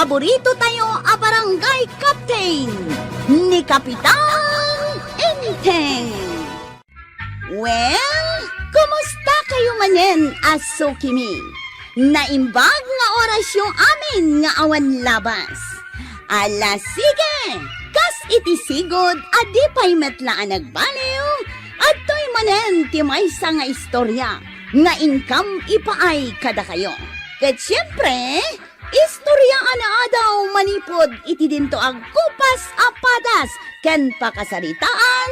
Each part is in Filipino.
paborito tayo a barangay captain ni Kapitan Enteng. Well, kumusta kayo manen, Aso Kimi? Naimbag nga oras yung amin nga awan labas. Ala sige, kas itisigod adi pa'y metlaan nagbaliw at to'y manen ti maysa nga istorya nga income ipaay kada kayo. Ket siyempre, istorya ana daw manipod iti dinto ang kupas apadas ken pakasaritaan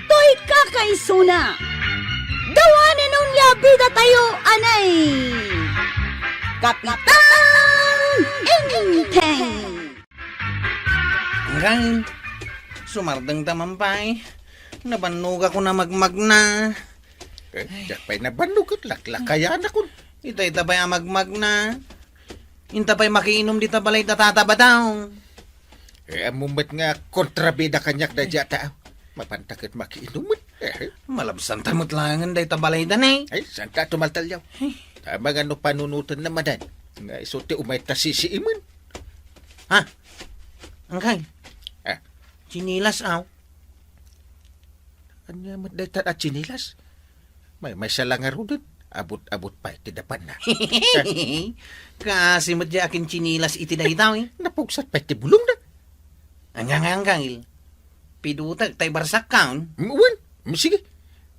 to'y kakaisuna. Dawanin nung yabida tayo anay Kapitan Enteng. Hanggang sumardang tamampay. Nabannog ako na magmag na. Pa'y nabannog at laklakayan ako. Ita pa'y magmag na. Inta pa'y makiinom dita balay tatataba daw. Amumat nga kontrabida kanyak na dyan tao. Mapantakit makiinuman. Malabsan tamot langan day tabalay danay. Ay, saan ka tumaltalyaw? Tama nga no panunutan naman dan. Nga isote umay tasisiiman. Ha? Angkay? Ah, Chinilas aw. anya madaytan at chinilas? May salangaro dun. Abot-abot pa iti dapan na. Kasi madya akin chinilas iti dahitaw eh. Napugsat pa iti bulong na. Angkay. Pidutag tay barsak kaon. Uwan, sige.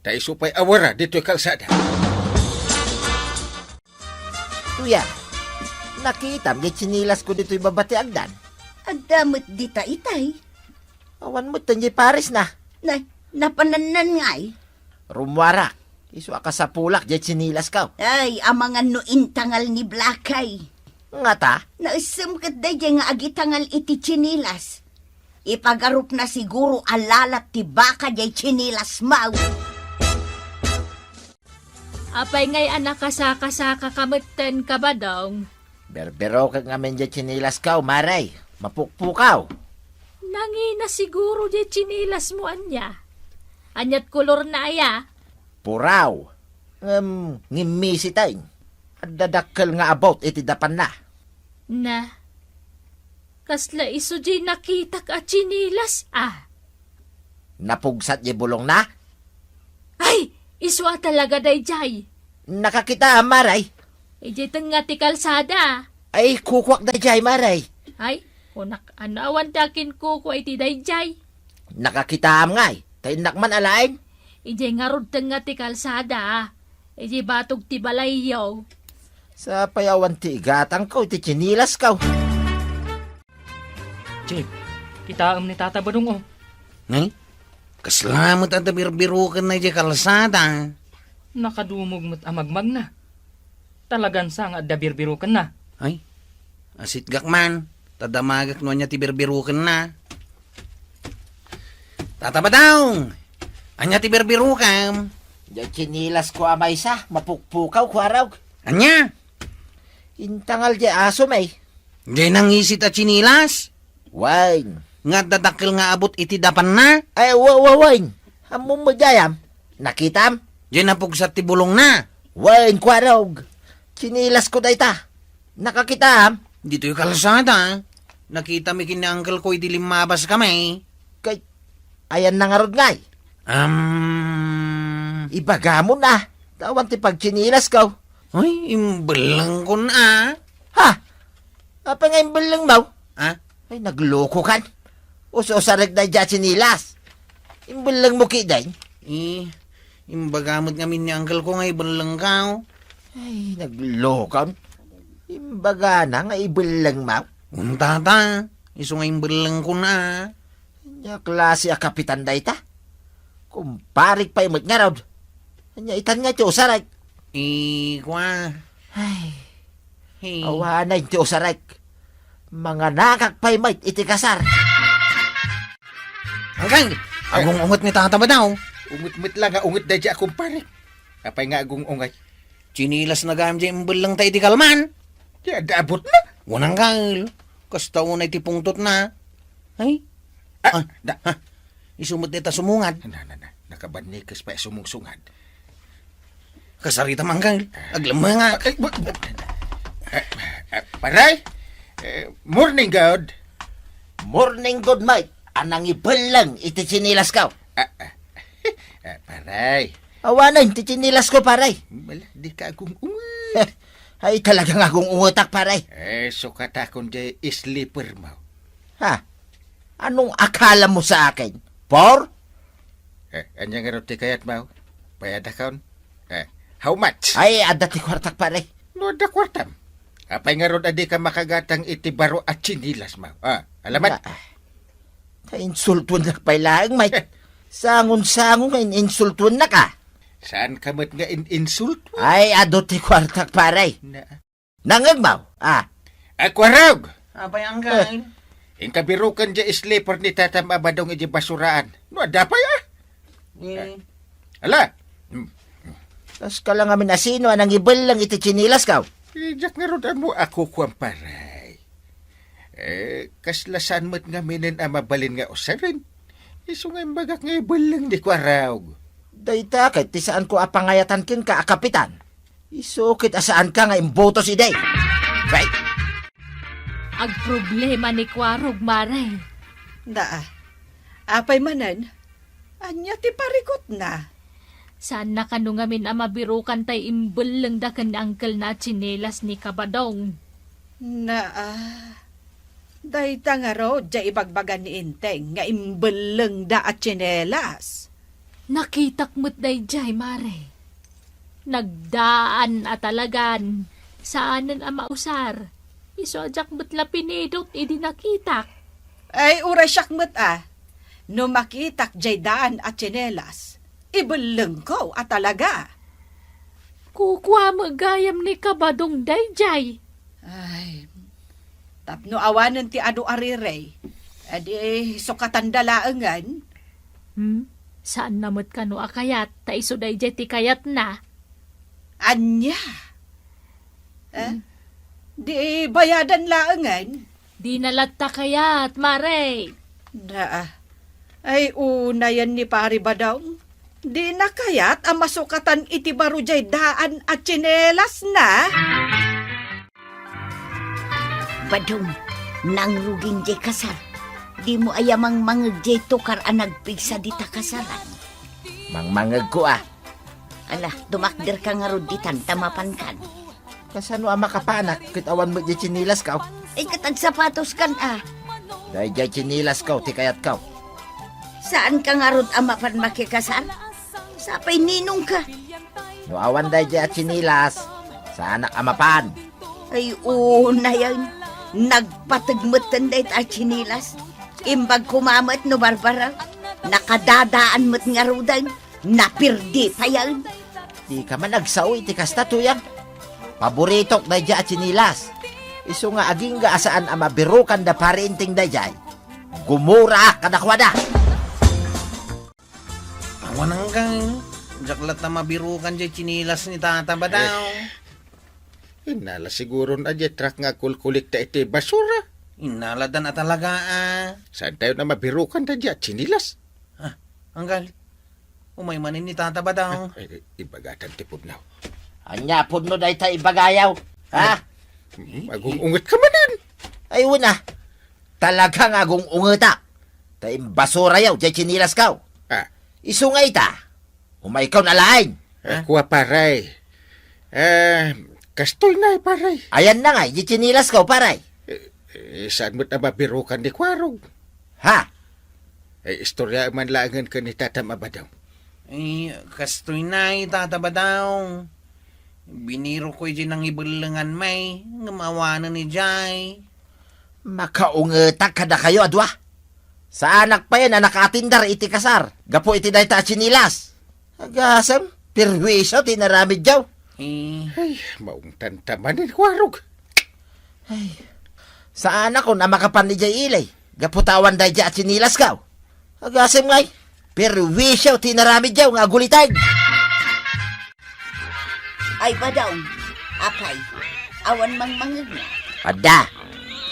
Tayo supay awara dito yung kalsada. Tuya, nakita mo chinilas ko dito yung babati agdan. Agdamot dita itay. Awan mo tanyi Paris na. Napananan nga ay. Rumwarak. Isu ka sa pulak di chinilas ka. Ay, amangan no intangal ni Blakay. Nga ta? Naisam ka day nga agitangal iti chinilas. Ipagarup na siguro alalat ti baka di chinilas mau. Apay ngay anak kasaka-saka kamutten ka ba daw? Berbero ka nga men di chinilas ka, maray. Mapukpukaw. Nangina siguro di chinilas mo anya. Anyat kolor na aya. Puraw. Ngimisi tayo. At dadakkel nga about iti dapan na. Na, kasla iso di nakita ka chinilas Napugsat di bulong na. Ay, iswa talaga day jay. Nakakita maray. Ijay nga ti kalsada. Ay, kukwak da jay maray. Ay, kunak anawan takin ko iti day jay. Nakakita am ngay. Tayo nakman alain. Ijay nga rod nga ti kalsada. Ijay batog ti balayyaw. Sa payawan ti igatang ko, ti chinilas ka. Jake, kita ni Tata Badong Ngay? Kaslamot at birbirukan na di kalsada. Nakadumog mo't amagmag na. Talagan sa nga dabirbirukan na. Ay, asit gakman. Tadamagak no niya ti birbirukan na. Tataba daw. Anya ti birbirukan. Diyan chinilas ko amay sa, mapukpukaw ko araw. Anya? Intangal di aso may. Di nangisit at chinilas. Wine. Nga dadakil nga abot iti dapan na. Ay, wine. Among mo dayam. Nakitam? Di napugsat ti bulong na. Wine ko araw. Chinilas ko dayta. Nakakitam? Dito yung kalsada. Nakita mi kini uncle ko iti limabas kami. Kay, ayan na nga rod ngay. Ibaga mo na. Tawan ti pag chinilas ka. Ay, imbalang ko na. Ha? Apa nga imbalang mo? Ha? Ay, nagloko kan. Uso-sarag na dyan chinilas. Imbalang mo kiday. Imbagamot kami ni uncle ko nga ibalang ka. Ay, naglokan. Imbaga na nga ibalang mo. Tata, iso nga imbalang ko na. Nya klase a kapitan dayta. Kumparik pa imot nga raw. Nya itan nga tiyo saray. Kwa. Ay, Hey. awanay tiyo saray. Mga nakakpaymay iti kasar. Hanggang, agong ungot ni tata ba daw? Ungut-mut lang nga ungut da dyan akong pare. Apay nga agong ungay. Chinilas na gam dyan imbalang tayo di kalman. Di abot na. Wanang kal. Kasta unay ti pungtot na. Ay. Isumot nita sumungad. Nakabanikas pa sumungsungad. Kasarita manggal. Aglam nga. Paray! Morning, God. Morning good mate. Anang ibalang iti chinilas ka. Paray. Awanan, iti chinilas ko paray. Wala, di ka akong Ay talagang akong ungutak paray. sukat akong di sleeper mo. Ha? Anong akala mo sa akin? Por? Anya nga roti kayat mo? Bayad akon? How much? Ay, adati kwartak paray. No, da kwartam. Apay nga rod adi ka makagatang itibaro at chinilas mo. Alamat? Insultuan na pailaang, mate. Sangon-sangon ka, insultuan na ka. Saan ka mat nga insult? Ay, adoti kwartak paray. Nangagmaw, Akwarog! Apay, Uncle. Ingkabirukan dya sleeper ni Tatam Abadong iji basuraan. No, dapay Ala! Tas ka lang amin asino, anang ibalang iti chinilas ka. Ijak nga rod mo ako kuwang paray. Kaslasan mo't nga minin mabalin nga usarin. Iso nga bagak nga ibalang di kwarog. Dayta, kahit ti saan ko apangayatan kin ka, kapitan. Isukit asaan ka nga imbotos iday. Right? Ag problema ni Kwarog, Maray. Apay manan, anya ti parikot na. Saan na kanungamin mabirukan tay imbelang da kan angkel na chinelas ni Kabadong. Dayta nga ro, dya ibagbagan ni Inteng, nga imbeleng da at tsinelas. Nakitak mo't day jay, Maray. Nagdaan at talagan. Saanan mausar. Isojak mo't lapinidot, idi nakitak. Ay, uray siyak mo't no makitak dya daan at tsinelas, ibeleng ko at talaga. Kukwa magayam ni Kabadong day jay. Ay, tapno awanan ti adu arirey. Adi, sukatan dalaangan. Saan namot ka no akayat? Ta iso day jay ti kayat na. Anya? Di bayadan laangan? Di nalatta kayat, Maray. Ay una yan ni pari Badong. Di na kayat ang masukatan iti baro jay daan at tsinelas na? Badong, nang ruging jay kasar. Di mo ayamang mangag jay tukar ang nagpigsa di ta kasaran. Mangmangag ko Ala, dumakder ka nga ruditan, tamapan kan. Kasano makapanak, kit awan mo di chinilas ka. Ay katag sapatos kan Dahil di chinilas ka, ti kayat ka. Saan ka nga rod amapan makikasar? Sapay ninong ka. No awan dahil di chinilas, sa anak amapan. Ay una yan. Nagpatagmutan dahi ta chinilas. Imbag kumamat no barbara. Nakadadaan mo't nga rudan. Napirdi pa yan. Di ka man nagsawi, ti kasta tuyang. Paboritok na dya chinilas. Iso nga aging ga asaan ang mabirukan da parinting da dyan. Gumura kadakwada. Awan, Uncle. Jaklat na mabirukan dyan chinilas ni Tata Badaw. Inala siguro na dya trak nga kulkulik ta iti basura. Inaladan na talaga Saan tayo na mabirukan da dya chinilas? Uncle, umay manin ni Tata Badaw. Ibagatan tipod na. Anya pud no dahi ta ibagayaw. Ha? Magungungat ka manan. Ay una. Talagang agong ungeta. Ta imbasura yaw, dya chinilas ka. Isungay ta. Umay ikaw na lain. Kuha paray. Kastoy na paray. Ayan na nga, dya chinilas ka paray. Saan mo't na mabirukan di kwarog? Ha? Istorya man langan ka ni Tatam Abadaw. Kastoy na Tata Badaw. Biniro ko dyan ng ibalangan may. Ngamawanan ni Jay. Makaungeta kada kayo adwa. Sa anak pa yan na nakatindar iti kasar. Gapo iti dahi ta chinilas. Agasam, pirwisyo tinaramid jaw. Ay, maong tantamanin kwarog. Sa anak ko na makapan ni Jay ilay. Gaputawan dahi dya chinilas ka. Agasam ngay, pirwisyo tinaramid jaw nga gulitay. Ay Badong, apay, awan mang mangag na. Ada,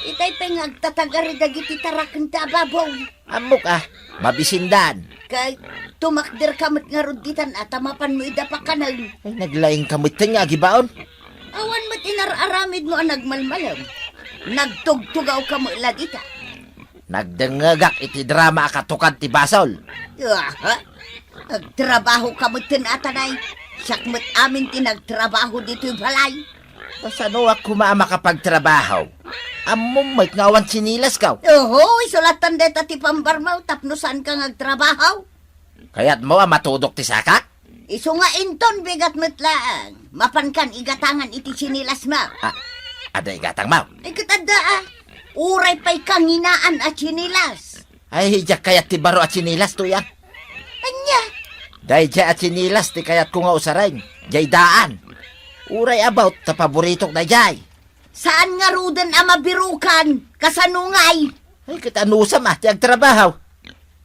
Itay pengag tatagari dagiti tarakan ta babaw. amok mabisindan. Kay tumakder kamot nga ruditan at tamapan mo idapakanan. Ay naglaing kamit nga gibaon. Awan mo't inararamid mo ang nagmalmalam. Nagtugtugaw ka mo lagi ka. Nagdengagak iti drama akatukad ti basol. Ha? Nagtrabaho ka mo tinatanay. Siyak mo't amin tinagtrabaho dito yung balay. Kasano ako makapagtrabaho? Among may ngawan sinilas ka. Oho, isulatan deta ti pambarmaw, tapnusan ka ngagtrabaho. Kaya't mo matudok ti sakak? Iso nga inton bigat mo't lang. Mapankan igatangan iti sinilas mo. Aday gatang mo. Ay katanda uray pa'y kanginaan at sinilas. Ay, hijak kayat ti baro at sinilas to yan. Anya? Dahil dya at sinilas ti kayat ko nga usarain. Jay daan. Uray about ta paboritok na jay. Saan nga rudan ang mabirukan? Kasanungay? Ay, kitanusam ti agtrabaho.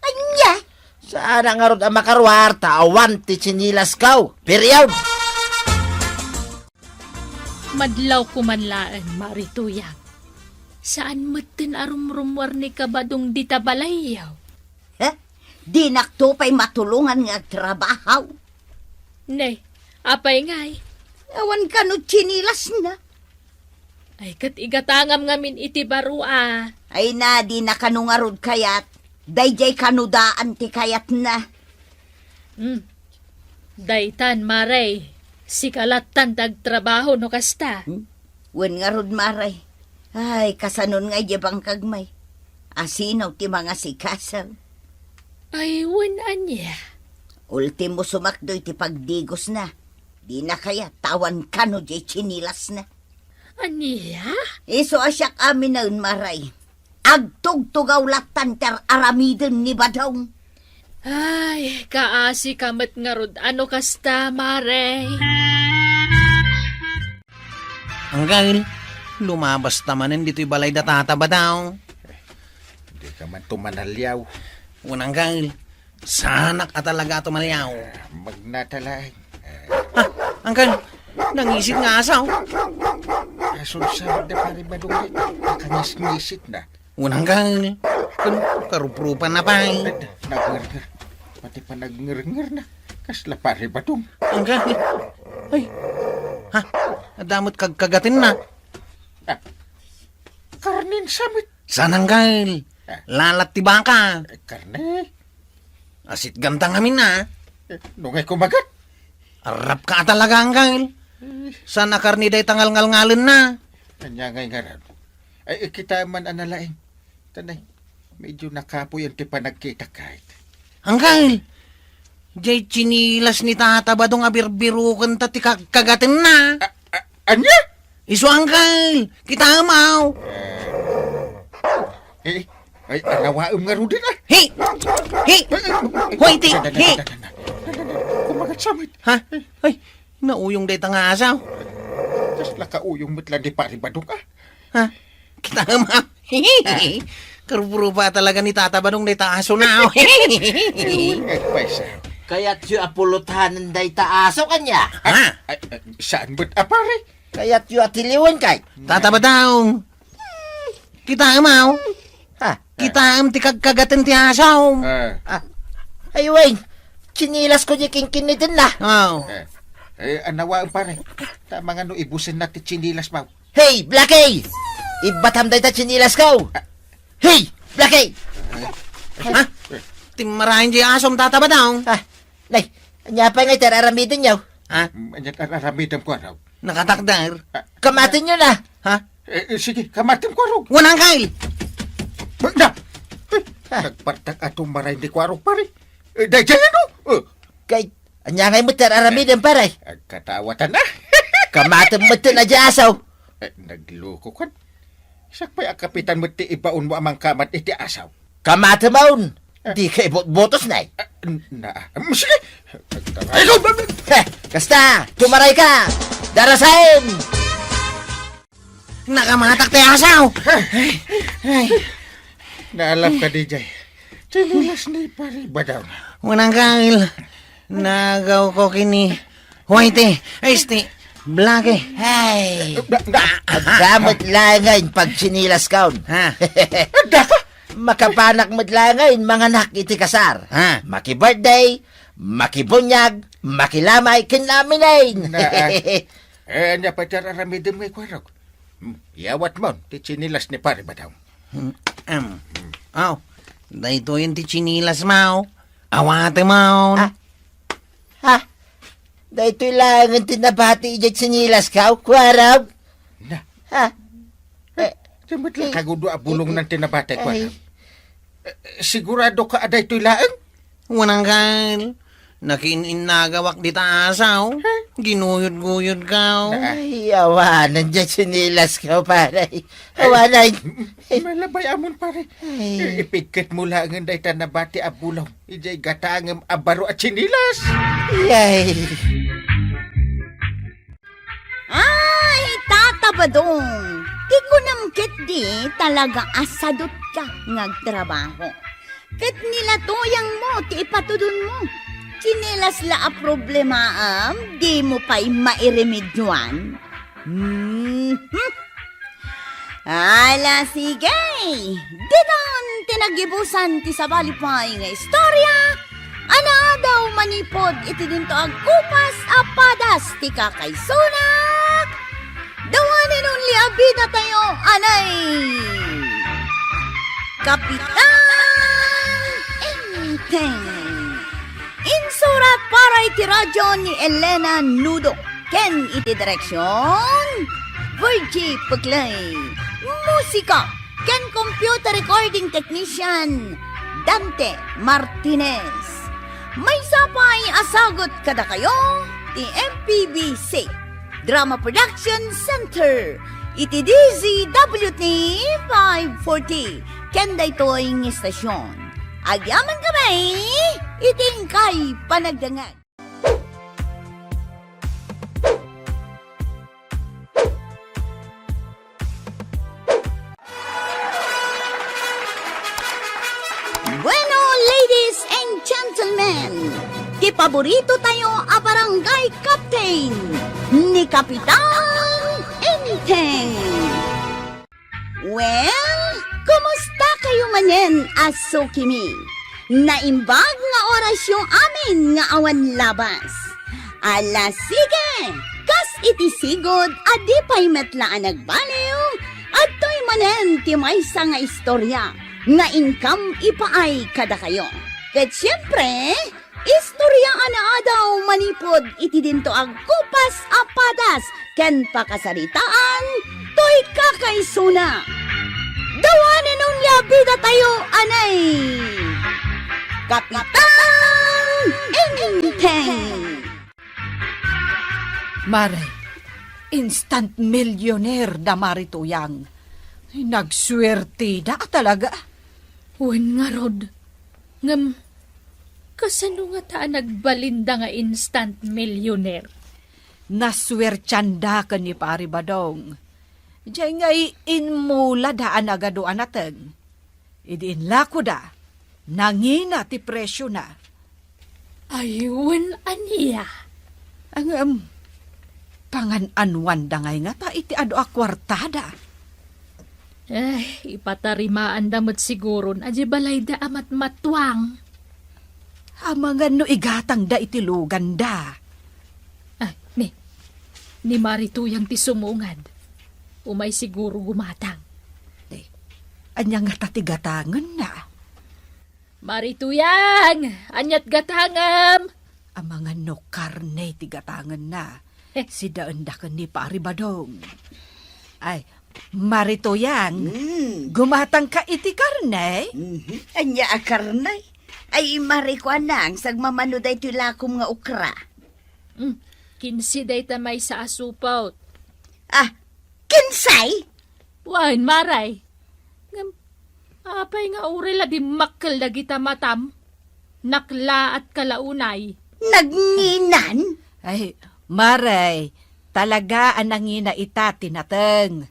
Anya? Saan nga rod ang makarwarta awan ti sinilas kaw. Period. Madlaw kumanlaan, Marituyang. Saan matin arumrumwar ni kabadong dita balayaw? Ha? Di nakto pa'y matulungan nga trabaho. Nay, apay ngay. Awan ka no chinilas na. Ay kat igatangam ngamin iti barua. Ay na, di na kanungarod kayat. Dayjay kanudaan ti kayat na. Daytan, Maray. Si kalatan tagtrabaho no kasta. Wen nga rod maray. Ay, kasanon nga jebang kagmay. Asinaw ti mga sikasaw. Ay, anya. Ultimo sumakdoy ti pagdigos na. Di na kaya tawan ka no jay chinilas na. Aniya? Iso asyak amin na maray. Agtugtugaw latan ter aramidon ni Badong. Ay, kaasi kamat nga rod. Ano kasta, Maray? Anggal, lumabas tamanin dito'y balay da tataba daw. Hindi ka man tumanalyaw. Unanggal, sanak at talaga tumalayaw. Magnatalay. Anggal, nangisit nga asaw. Kasunod na pare ba doon? Nakangis-ngisit na. Unanggal, karuprupan na pa. Nagnger. Pati pa nagnger na. Kasla pare ba doon? Anggal, ay, ha, adamot kagatin na. Karnin samit. Sananggal, lalat ti baka. Karne. Asit gantang amin na. Nungay kumagat. Arap ka talaga, Anggal. Sana karni day tangal-ngal-ngalin na. Kanya ngay nga rin. Ay, kita man analain. Tanay, medyo nakapoy ang tipa nagkita kahit. Anggal, jay chinilas ni tata ba dong abirbirukan ta ti kagatin na. Anya? Iso, Anggal, kita amaw. Ay, anawaam nga rin ah. Hey! Hey! Hoy, ti! Hey! Kumagat samit. Ha? Ay, nauyong day tanga asaw. Tas lakauyong mitlan di pari badong ah. Ha? Kita amaw. Karupuro pa talaga ni tata ba dong day taaso na. Ay, paisa. Kaya't yu apulutanan day taaso kanya. Ha? Ay, saan ba't apare? Kaya't yu atiliwan kay. Tata ba daw? Kita amaw. Ha? Kita am ti kagatin ti asaw. Ay, Wayne. Sinilas ko di kingkinitin na. Oh. Anawaam pare. Tama nga no, ibusin natin chinilas mau. Hey, Blackie! Ibatam day ta sinilas ko. Hey, Blackie! Ha? Timarahin di asom tata ba daw? Nay, anya pa ngay teraramidin nyo. Ha? Anyat aramitam ko araw. Nakatakdar. Kamatin nyo na. Ha? Sige, kamatim ko araw. Wanang kail. Na! Nagpartak atong maray di ko araw pare. Dahil ano? Kay, anya ngay mo teraramidin pare. Katawatan na. Kamatin mo na asaw. Nagloko kan. Sakpay ang kapitan mo ti ibaon mo amang kamat iti asaw. Kamatin mo. Di kay botos na eh. Sige. Ikaw ba? Kasta, tumaray ka. Darasain. Nakamatak ti asaw. Naalap ka, DJ. Chinilas ni pare ba daw? Wanang kail. Nagaw ko kini. White. Este. Blake. Hey. Gamot langayin pag sinilas kaon. Ha? Makapanak madlangayin mga nak iti kasar. Ha? Maki-birthday, makibunyag, makilamay, kinlaminayin. Anya pa tararamidim may kwarog. Yawat mo, ti chinilas ni pare ba daw? Dahito yung ti chinilas mo. Awate mo. Ah. Ha? Dahito lang ang tinabati ijay sinilas ka, kwarab. Na, Ha? samot lang kagudo a bulong ng tinabate ko. Ay. Sigurado ka aday to'y laang? Wanang kal. Nakininagawak di taasaw. Ginuyod-guyod ka. Ay, awanan dyan sinilas ka, pare. Awanan. Malabay amon pare. Ay. Ipigkat mo lang ang day tanabati a bulong. Ijay gatangam abaro at chinilas. Yay. Ay, tatabadong. Di ko namkit di talaga asadot ka ngagtrabaho. Ket nila tuyang mo, ti ipatudon mo. Chinelas la a problema di mo pa'y mairemedyoan. Ala, sige. Diton tinagibusan ti sabalipay nga istorya. Ana daw manipod iti dinto agkupas apadas ti kakaysunak. Dawanin nun liabida tayo, anay. Kapitan Enteng. Insurat para iti radyo ni Elena Nudo. Ken iti direksyon Virgie Puglay. Musika ken computer recording technician Dante Martinez. May sapay asagot kada kayo ti MPBC Drama Production Center iti DZWT 540 ken daytoy ng istasyon. Agyaman kami iting kay panagdangag. Bueno, ladies and gentlemen, ti paborito tayo a barangay captain ni Kapitan Enteng. Well, kumusta kayo manen, Aso Kimi? Naimbag nga oras yung amin nga awan labas. Ala sige, kas iti sigod adi pa'y metlaan nagbaliw at to'y manen ti maysa nga istorya nga income ipaay kada kayo. Ket siyempre, istorya ana daw manipod iti dinto ag kupas apadas ken pakasaritaan to'y kakaysuna. Dawanan nung labida tayo, anay! Kapitan Enteng! Mare, instant millionaire da marituyang. Nagswerte da talaga. Wen nga rod. Ngam, kasano nga taan nagbalinda nga instant millionaire? Naswertyanda ka ni Pari Badong. Diyan nga inmula daan agaduan natin. Idinla ko da. Nangina ti presyo na. Ayun, aniya. Ang pangan-anwan da ngay nga ta iti ado a kwartada. Ipatarimaan damot siguro na di balay da amat matwang. Amangan no igatang da iti lugan da. Ni Marituyang ti sumungad. Umay siguro gumatang. Anya nga tatigatangan na. Marituyang! Anyat gatangam! Amangan no karne tigatangan na. Si daanda ka ni Pari Badong. Ay, Maritoyang, gumatang ka iti karne? Anya a karnay. Ay marikuan lang sagmamano day tilakom nga ukra. Kinsi day tamay sa asupaw. Ah, kinsay? Wan, maray. Ngam, apay nga urela di makkel da kita matam. Nakla at kalaunay. Nagnginan? Ay, Maray, talaga anangina ita tinateng.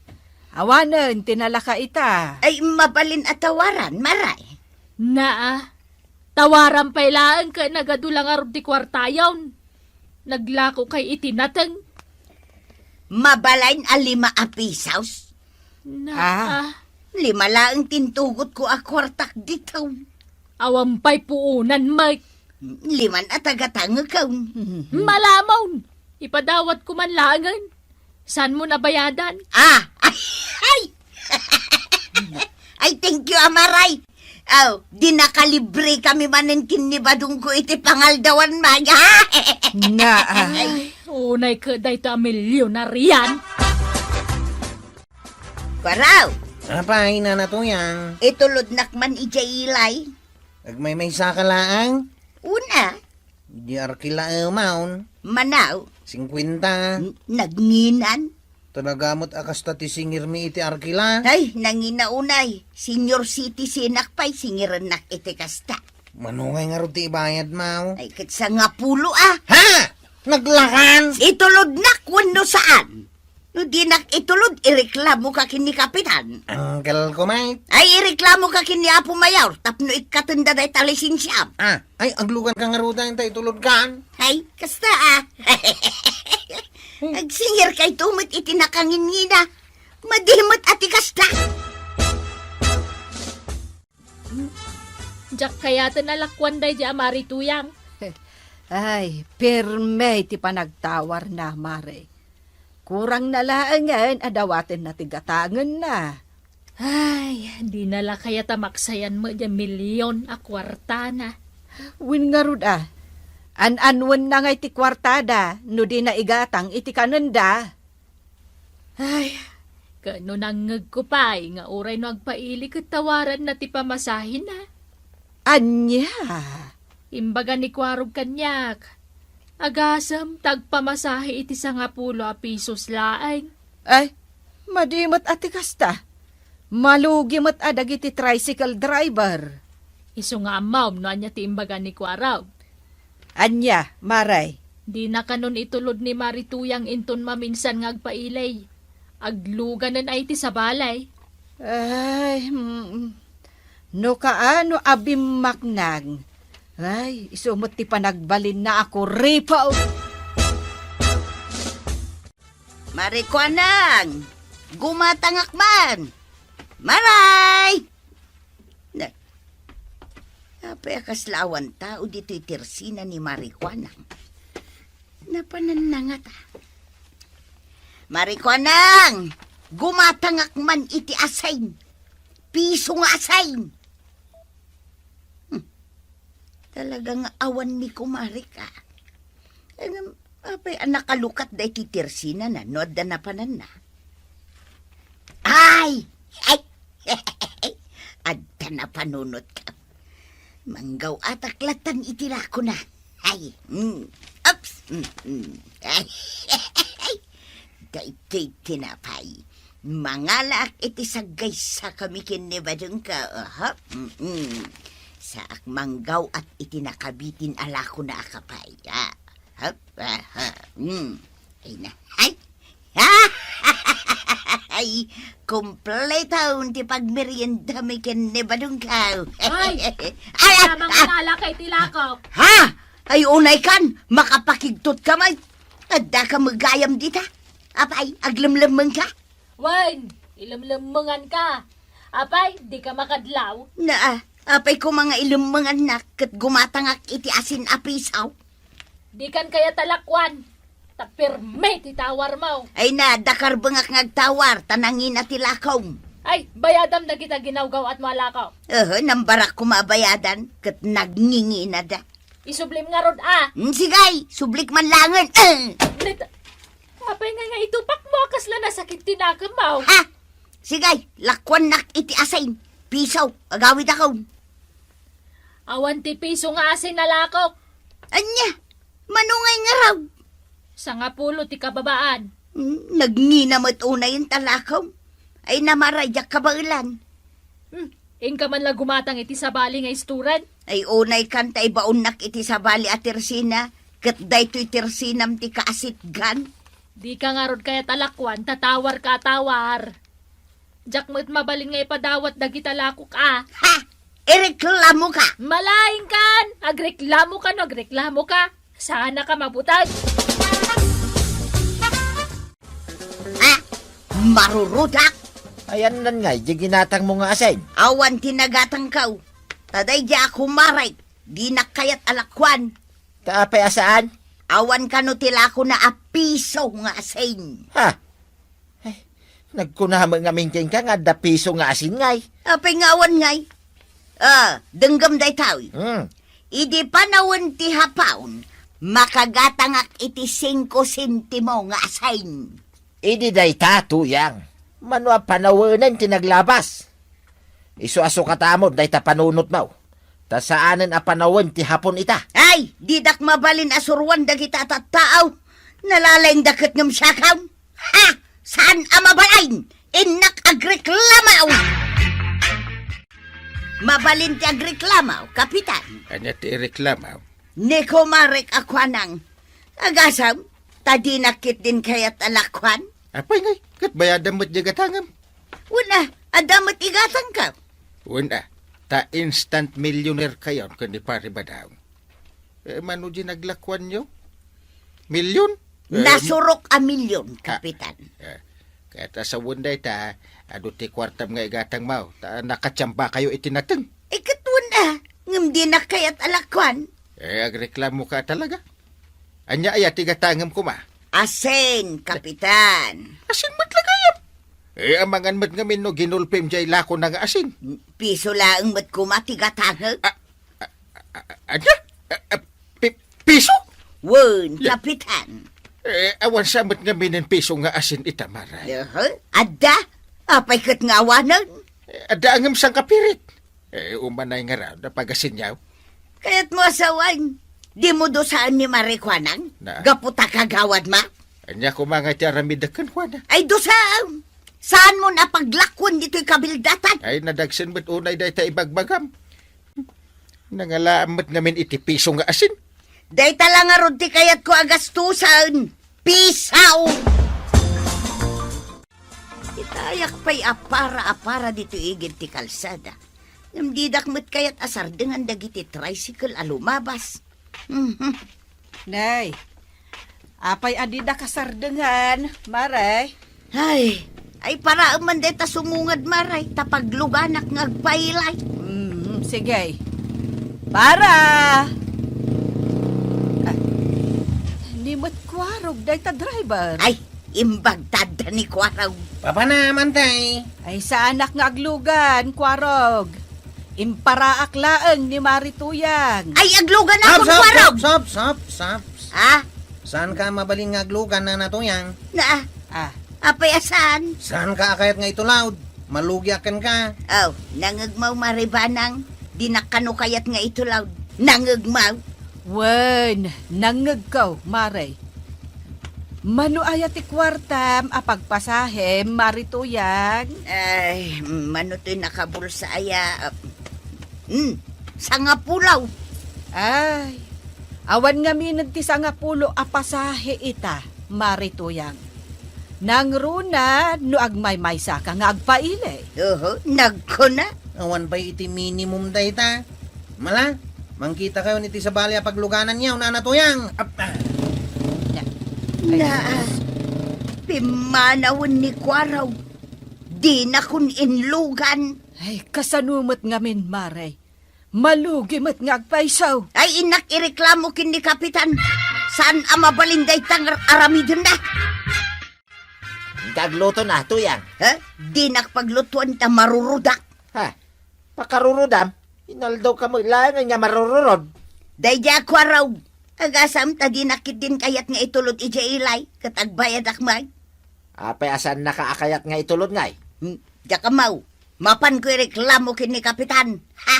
Awanan, tinalaka ita. Ay mabalin at tawaran, maray. Naa, tawaran pailaan ka nagadulang arub di kwartayon. Naglako kay itinateng. Mabalain a 5 a pisaws. Naa, 5 lang tintugot ko a kwartak dito. awampay puunan, Mike. 5 at tagatanga ka. Malamaw, ipadawat ko man langan. San mo nabayadan? Ay Ay! Ay, thank you, Amaray. Aw, di nakalibre kami manin kinibadong ko iti pangaldawan man. Na, Ay, unay ka dahito a milyonaryan. Paraw, Apay na natuyang. itulod nakman ijailay. Agmay sakalaang. Una, Di arkila maun. manaw, 50. nagnginan. Tanagamot akasta ti singir mi iti arkila. Ay, nanginaunay. Senior citizen nakpay, singiran nak iti kasta. Manungay nga rin ti ibayad mau. Ay, katsa nga pulo ah. Ha! Naglakan! Itulod nak, wano saan? No di nak itulod, ireklamo ka kini kapitan. Uncle ko, mate. Ay, ireklamo ka kini Apo Mayor, tapno ikatanda day talisin siya. Ay, aglugan ka nga ruta yung tulod kan. Ay, kasta ah. Nagsingir kay tumit itinakangingina. Madimot ati kasta. Diyak kaya nalakwan day di amari tuyang. ay, perme ti panagtawar na, Mare. Kurang nalaangan, adawatin na tigatangan na. Ay, di nala kaya tamaksayan mo di milyon a kwarta na. Win nga rud ah. An-anwan na nga iti kwartada, no di na igatang iti kananda. Ay, kano nangag ko pa'y nga oray no agpaili tawaran na ti pamasahin na. Anya? Imbaga ni kwarog kanyak. Agasam tagpamasahe iti 10 pisos laeng. Ay, madimot ati kasta. Malugi mat adag iti tricycle driver. Iso nga amaw no anya ti imbaga ni kwarog. Anya, Maray. Di na kanon itulod ni Marituyang inton maminsan nga agpailay. Agluganan ay ti sa balay. Ay, no kaano abim maknang. Ay, isumot ti panagbalin na ako, ripaw. Marikwanang, gumatangak man. Maray! Na, apay akaslawan tao dito'y tirsina ni Marikwanang. Napananangat ah. Marikwanang, gumatangak man iti asayn. Piso nga asayn. Talagang awan ni Kumarika. Apay nakalukat da iti tirsina na, no da na panan na. Ay! Ay! Adda na panunot ka. Manggaw ataklatan itilako na. Ay! Ups! Ay! Daytoy tinapay. Mangalak iti sagay sa kami kinibadong ka. Saak manggaw at itinakabitin alako na akapay. Ay na. Ay! Ay! Kompleto ti pagmerienda may kinibadong ka. Ay! Ay! Tamang nala kay tilako. Ha? Ay unay kan, makapakigtot ka man. Adda ka magayam dita. Apay, aglamlamang ka. Wine, ilamlamangan ka. Apay, di ka makadlaw. Na, apay ko mga ilumang anak kat gumatangak iti asin apisaw. Di kan kaya talakwan. Tapirme titawar mo. Ay na, dakar bangak ngagtawar, tanangin at tilakaw. Ay, bayadam na kita ginawgaw at malakaw. Nambarak ko mabayadan, kat nagngingi na da. Isublim nga rod ah. Sigay, sublik man langan. Apay nga itupak mo, kasla na sakit tinakam mo. Ha? Sigay, lakwan nak iti asin. Pisaw, agawid ako. Awan ti piso nga asin na lakok. Anya, manungay nga raw. 10 ti kababaan. Nagnginamot una yung talakaw. Ay namaraya kabailan. Ingka man la gumatang iti sabali nga isturan. Ay unay kanta ibaunak iti sabali at tirsina. Kat daytoy tirsinam ti kaasitgan. Di ka nga rod kaya talakwan, tatawar ka tawar. Diyak mo't mabalin nga ipadawat dagi talakok ah. Ha? Ireklamo ka. Malaing kan! Agreklamo ka no, agreklamo ka. Sana ka mabutag. Ha? Marurudak. Ayan nan nga, di ginatang mo nga asin. Awan tinagatang kaw. Taday di ako maray. Di na kayat alakwan. Taapay asaan? Awan ka no tila ko na apiso nga asin. Ha? Ay, Nagkunama nga mingking ka nga da piso nga asin ngay. Apay nga awan ngay. Denggam day tao. Idi panawon ti hapaon, makagatangak iti 5 sentimo nga asain. Idi day ta, tuyang. Manwa panawanan tinaglabas. Isu aso katamod day ta panunot mo. Ta saanan a panawan ti hapon ita. Ay, didak mabalin asurwan dagita tattaaw. Nalalayng dakit ngam syakaw. Ha! Saan amabalain? Inak agreklamaw! Mabalin ti agreklamaw, kapitan. Anya ti reklamaw. Neko marek akwanang. Agasam, tadi nakit din kayat alakwan. Apay ngay, kat bayadam mo't jagatangam. Una, adamat igatang ka. Una, ta instant millionaire kayon kundi pare ba daw? Mano di naglakwan nyo? Milyon? Nasurok a milyon, kapitan. Kaya ta sa wunday ta, ado ti kwartam nga igatang mau. Ta nakachamba kayo itinateng. Ikatuna, ngam di na kayat alakwan. Agreklamo ka talaga. Anya aya ti gatangam kuma. Asen, kapitan. Asin mat lagayam. Amangan mat ngamin no ginulpim jay lako na nga asin. Piso laang mat kumati gatangag. Anya? Piso? Won, kapitan. Awan sa mat ngamin ng piso nga asin itamaray. Adda, apay kat nga awanan. Ada angam sang kapirit. Umanay nga raw na pagasin yaw. Kaya't mo asawan. Di mo dosaan ni Marikwanang? Na? Gaputa kagawad ma? Anya ko mga tiaramidakan ko na. Ay dosaan. Saan mo napaglakwan dito'y kabildatan? Ay nadagsan ba't unay dahi ta ibagbagam. Nangalaamat ngamin iti piso nga asin. Day talang arod ti kayat ko agastusan. Pisaw! Itayak pa'y apara dito igid ti kalsada. Namdidak mo't kayat asar dengan dagiti tricycle alumabas. Nay, apay adida kasardengan, Maray. Ay para man day ta sumungad maray, tapagluganak ngagpailay. Sige. Para! Nimot kwarog, day ta driver. Ay, imbagtad ni Kwaraw. Papa naman tay. Ay sa anak nga aglugan, kwarog. Imparaak laeng ni Marituyang. Ay, aglugan akong Kwaraw! Sap. Ah, Saan ka mabaling ngaglugan na natuyang? na, Ah, apay asan? Saan ka akayat nga ito loud? Malugyakan ka. Oh, nangagmaw maribanang, di nakano kayat nga ito loud. Nangagmaw. wen, nangagkaw, Maray. Mano ayat ti kwartam, apagpasahem, Marituyang. Ay, manutoy nakabulsa aya. Sangapulaw. Ay, awan nga minag ti sangapulo apasahe ita, Marituyang. Nang runa, no agmay-maysa ka nga agpaile. Nagko na. Awan pa iti minimum day ta. Mala, mangkita kayo niti sa balya pagluganan niyaw na natuyang. Na, pimanawon ni Kwaraw. Di na kun inlugan. Ay, kasanumot nga min, Maray. Malugi mat nga agpaisaw. Ay, inak ireklamo kin ni Kapitan. Saan ang mabalinday tangar aramidon na? Gagluto na, tuyang. Di nakpaglutuan ta marurudak. Ha? Pakarurudam? Inaldaw ka mo ilangan nga marururod. Dayja Kwaraw. Agasam ta di nakit din kayat nga itulod ija ilay. Katagbayad akmay. Apay asan nakaakayat nga itulod ngay. Jakamaw. Mapan ko reklamo kin ni Kapitan. Ha?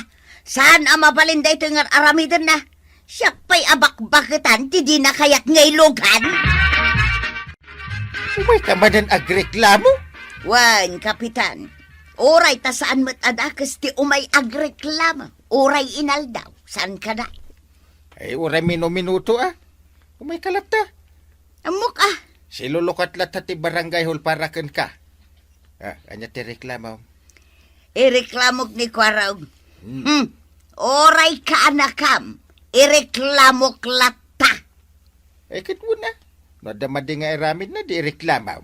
Saan ang mabalinday ito nga aramidon na? Siya pa'y abakbakitan, di na kayat nga ilugan. Umay ka man ang agreklamo? Wan, Kapitan. Oray ta saan mat adakas ti umay agreklamo. Oray inaldaw. Saan ka na? Ay, uray minuto ah. Umay kalapta. Amok ah. Silulukat lat ti barangay hall para ken ka. Anya ti reklamo. Ireklamok ni Kwaraw. Oray ka anakam. Ireklamok lata. Ay, kitwo na. Nadamadi nga iramid na di reklamo.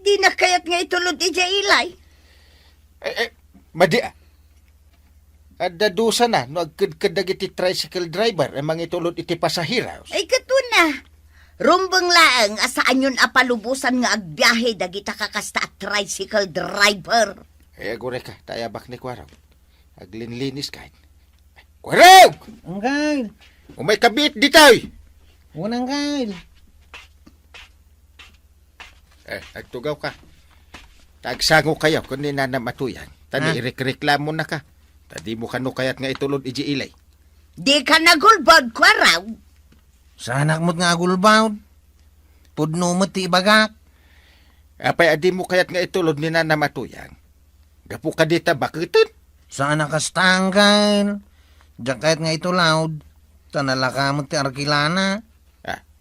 Di na kayat nga itulod ija ilay. Madi ah. Adadusa na, no agkadkadag iti tricycle driver, ang mga itulod iti pasahiraw. Ay kato na. Rumbang laang asaan yun apalubusan nga agbiyahe dagita kakasta at tricycle driver. Agure ka, tayabak ni Kwaraw. Aglinlinis kahit. Kwaraw! Uncle, Umay kabit ditoy! unang Uncle. Agtugaw ka. Tagsango kayo kung ni nanamatuyan. Tani ireklamo na ka. Tadi mo kano kayat nga itulod iji ilay. Di ka nagulbod, Kwaraw. Sa anak mo't nga gulbaw. Pudno mo't ti ibagak. Apay adi mo kayat nga itulod ni nanamatuyan. Gapu ka dita bakitin. Sa anak kastanggal. Diyan kahit nga ito loud. Tanalaka mo't ti arkilana.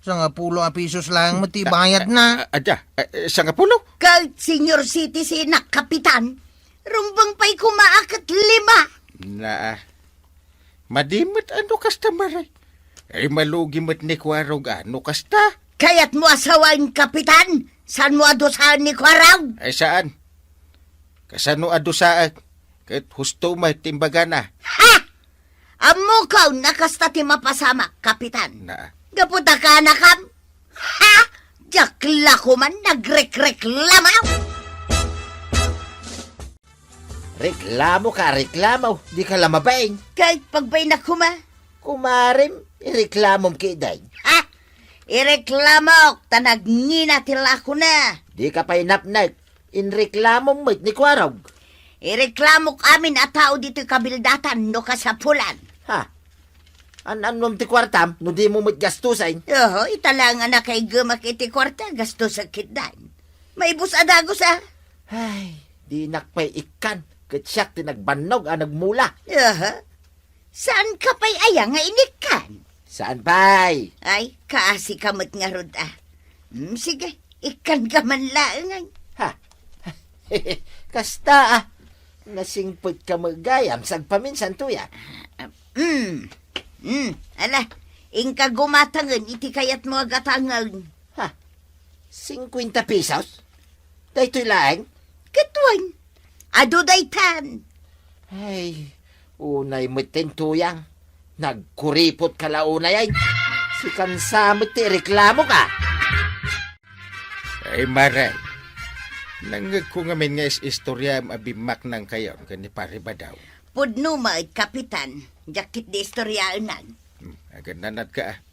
Sa nga 10 pisos lang mo't ti bayad na. Sa nga pulo? Kahit senior citizen na kapitan, rumbang pa'y kumaakat 5. Madimot ano kasta maray. Ay malugi mo't ni Kwarog ano kasta. Kaya't mo asawain kapitan, saan mo adusahan ni Kwaraw? Ay saan? Kasano adusaan? Kahit husto may timbaga na. Ha! Amo kaw nakasta ti mapasama, kapitan. Gaputa ka na kam? Ha! Jakla ko man nagreklamaw. Reklamo ka, reklamo. Di ka lamabaing. Kahit pagbay na kuma. Kumarim, ireklamom kiday. Ha! Ireklamok, tanagnina tila ko na. Di ka pa inapnag. Inreklamom mo't ni Kwarog. Ireklamok amin at tao dito'y kabildatan no kasapulan. Ha? Anom ti kwartam, no di mo mo't gastusain. Oo, italangan na kay gumak iti kwarta, gasto sa kitdan. May bus adagos ah. Ay, di nakpay ikan. Katsyak tinagbanog ang nagmula. Oo. Saan ka pa'y ayang nga inikan? Saan pa'y? Ay, kaasi kamot nga rod ah. Sige, ikan ka man laang. Ha? Kasta ah. Nasingpot ka magayam sagpaminsan tuya. Ala, ingka gumatangan, iti kayat mo agatangan. Ha? 50 pesos? Dahito'y laang? Katwan, ado daytan. Ay, unay mo't tuyang. Nagkuripot ka launay ay. Si kansamot ti reklamo ka. Ay maray. Nangag ko ngamin nga istorya abimak ng kayo kani pariba daw. Pudno maid, kapitan. Jakit di istoryaanan. Agad nanat ka.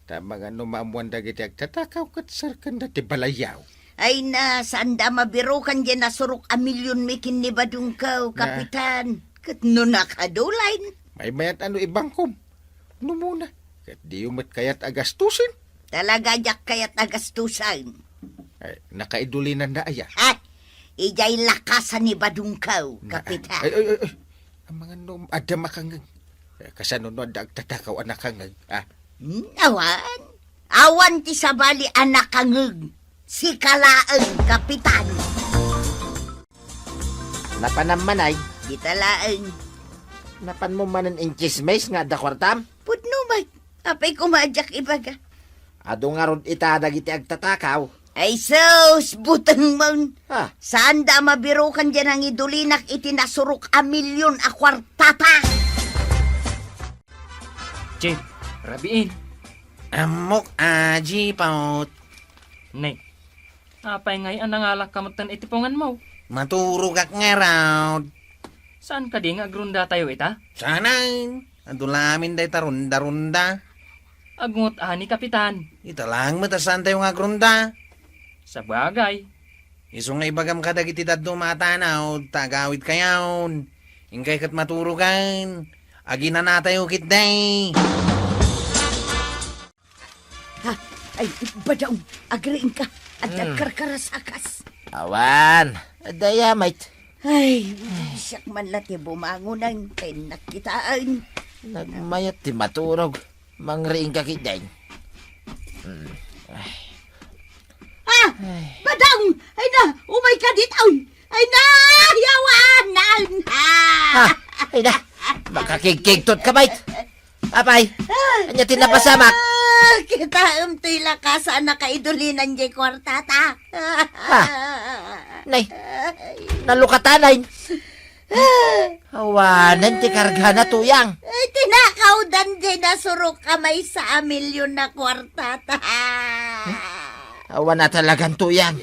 Tama nga numaamuan dagiti agtatakaw kat sarkan dati balayaw. Ay na, saan da mabirukan dyan nasurok a milyon mikin ni badung kaw, kapitan. Kat no nakadulain. May mayat ano ibangkom. Ano muna? Kat di umat kayat agastusin. Talaga jak kayat agastusan. Ay, nakaidulinan na aya. At, ijay lakasan ni badung kaw, kapitan. Ay. Ang mga num ada makangag. Kasanunod agtatakaw anak kangag. Awan. Awan ti sabali anak kangag. Si kalaang, kapitan. Napanaman ay. Di talaang. Napan mo manan in chismes nga da kwartam. Pudno ba? Apay kumadyak ibaga. Ado nga rod itadag iti agtatakaw. Ay sus, butang mon. Ha? Saan da mabirukan dyan ang idulinak iti nasurok a milyon a kwartata? Che, rabiin. Amok aji paut. Nay, apay ngay ang nangalak kamutan itipungan mo. Maturog ak nga raw. Saan ka di nga agrunda tayo ita? Sanain. Adulamin day tarunda-runda. Agungot ani kapitan. Ita lang matasan tayo nga grunda. Sa bagay. Iso nga ibagam ka dagiti daddo matanaw. Tagawid kayaon. Ingkay kat maturugan. Agina na tayo kitday. Ha? Ay, badaw, agriin ka. At nagkarkarasakas. Awan. Daya mate. Ay, siyak man lati bumangunan. Kay nakitaan. Nagmayat ti maturog. Mangriing ka kiday. Ah! Badang! Ay na! Umay ka dito! Ay na! Yawan! Ha? Ay na. Makakigkigtot ka mate. Apay. Anya tinapasamak. Kita umtoy lakasan na kaidulinan jay kwartata. Nay. Nalukatanan. Awanan ti karga na tuyang. Ay, tinakaw dan jay nasurok kamay sa milyon na kwartata. Awan na talagang tuyang.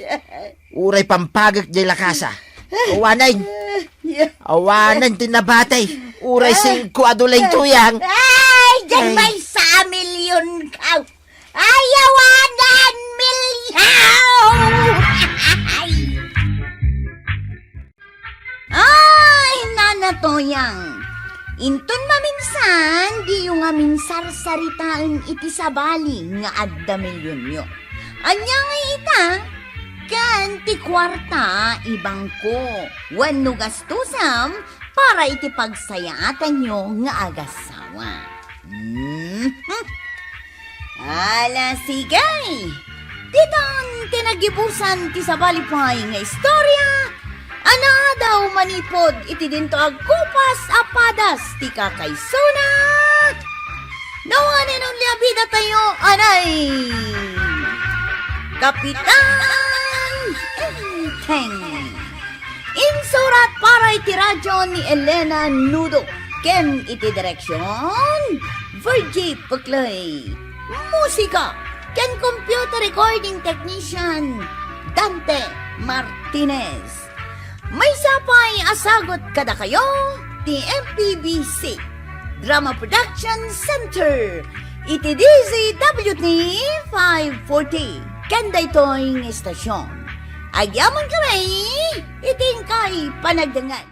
Uray pampagak di lakasa. Awanan. Awanan tinabatay. Uray 5 adulay tuyang. Ay, Ay. dyan may sa milyon ka. Ayawanan milyon! Ay, nanatoyang. Intun maminsan, di yung amin sarsaritaan iti sabali nga adda milyon nyo. Anya nga ita, kan ti kwarta ibang ko. Wano gastusam para iti pagsayaatan nyo nga agasawa. Ala sigay! Titan tinagibusan ti sabalipay nga istorya. Ana daw manipod iti dinto agkupas apadas ti kakaysuna. Nawanin ang liabida tayo, anay! Kapitan Enteng. Insurat para iti radyo ni Elena Nudo. Ken iti direksyon Virgie Puclay. Musika ken computer recording technician Dante Martinez. May sapay asagot kada kayo ti MPBC Drama Production Center iti DZWT 540 kanda ito'y estasyon. Agyaman kami iting kay panagdangan.